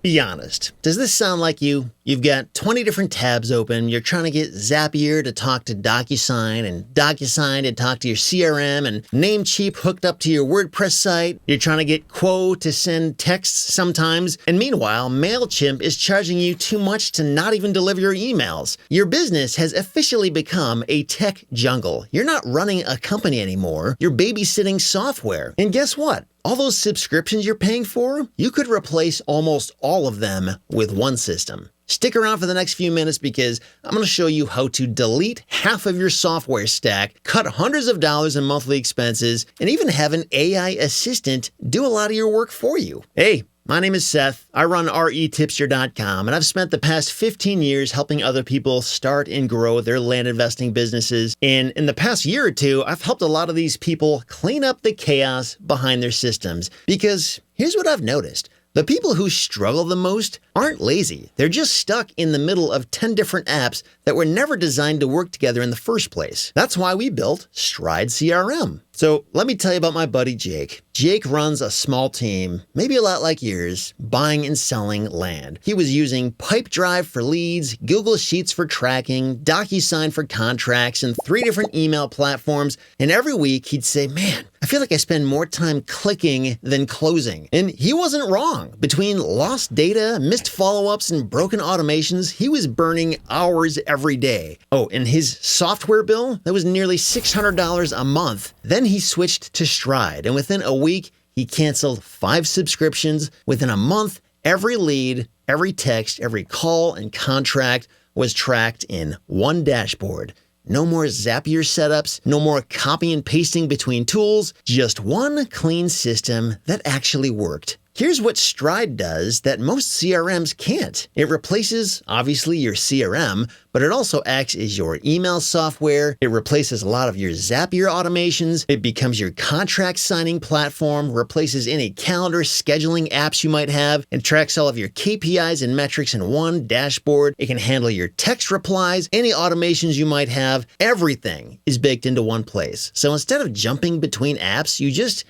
Be honest. Does this sound like you? You've got 20 different tabs open. You're trying to get Zapier to talk to DocuSign and DocuSign to talk to your CRM and Namecheap hooked up to your WordPress site. You're trying to get Quo to send texts sometimes. And meanwhile, MailChimp is charging you too much to not even deliver your emails. Your business has officially become a tech jungle. You're not running a company anymore. You're babysitting software. And guess what? All those subscriptions you're paying for, you could replace almost all of them with one system. Stick around for the next few minutes because I'm going to show you how to delete half of your software stack, cut hundreds of dollars in monthly expenses, and even have an AI assistant do a lot of your work for you. Hey, my name is Seth. I run retipster.com, and I've spent the past 15 years helping other people start and grow their land investing businesses. And in the past year or two, I've helped a lot of these people clean up the chaos behind their systems. Because here's what I've noticed. The people who struggle the most aren't lazy. They're just stuck in the middle of 10 different apps that were never designed to work together in the first place. That's why we built Stride CRM. So let me tell you about my buddy Jake. Jake runs a small team, maybe a lot like yours, buying and selling land. He was using Pipedrive for leads, Google Sheets for tracking, DocuSign for contracts, and 3 different email platforms. And every week he'd say, man, I feel like I spend more time clicking than closing. And he wasn't wrong. Between lost data, missed follow-ups, and broken automations, he was burning hours every day. Oh, and his software bill, that was nearly $600 a month. Then he switched to Stride, and within a week, he canceled 5 subscriptions. Within a month, every lead, every text, every call, and contract was tracked in one dashboard. No more Zapier setups, no more copy and pasting between tools, just one clean system that actually worked. Here's what Stride does that most CRMs can't. It replaces, obviously, your CRM, but it also acts as your email software. It replaces a lot of your Zapier automations. It becomes your contract signing platform, replaces any calendar scheduling apps you might have, and tracks all of your KPIs and metrics in one dashboard. It can handle your text replies, any automations you might have. Everything is baked into one place. So instead of jumping between apps, you just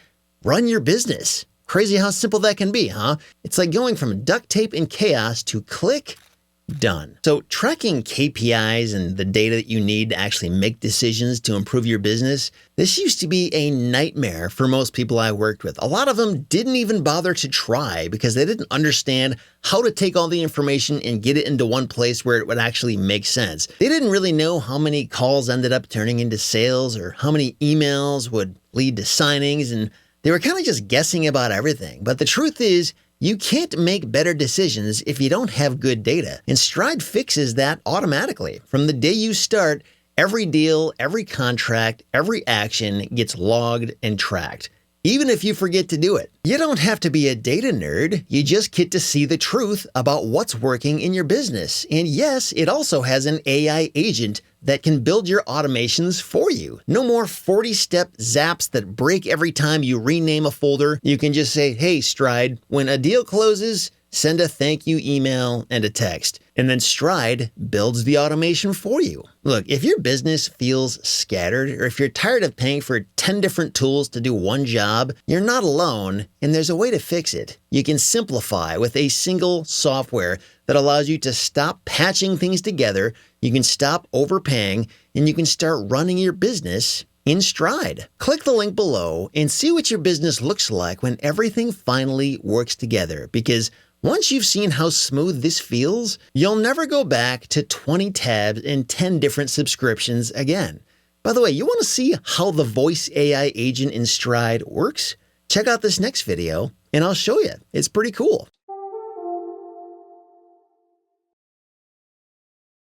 run your business. Crazy how simple that can be, huh? It's like going from duct tape and chaos to click, done. So tracking KPIs and the data that you need to actually make decisions to improve your business, this used to be a nightmare for most people I worked with. A lot of them didn't even bother to try because they didn't understand how to take all the information and get it into one place where it would actually make sense. They didn't really know how many calls ended up turning into sales or how many emails would lead to signings, and they were kind of just guessing about everything. But the truth is, you can't make better decisions if you don't have good data. And Stride fixes that automatically. From the day you start, every deal, every contract, every action gets logged and tracked, even if you forget to do it. You don't have to be a data nerd. You just get to see the truth about what's working in your business. And yes, it also has an AI agent that can build your automations for you. No more 40-step zaps that break every time you rename a folder. You can just say, hey, Stride, when a deal closes, send a thank you email and a text. And then Stride builds the automation for you. Look, if your business feels scattered, or if you're tired of paying for 10 different tools to do one job, you're not alone, and there's a way to fix it. You can simplify with a single software that allows you to stop patching things together, you can stop overpaying, and you can start running your business in Stride. Click the link below and see what your business looks like when everything finally works together, because once you've seen how smooth this feels, you'll never go back to 20 tabs and 10 different subscriptions again. By the way, you want to see how the voice AI agent in Stride works? Check out this next video and I'll show you. It's pretty cool.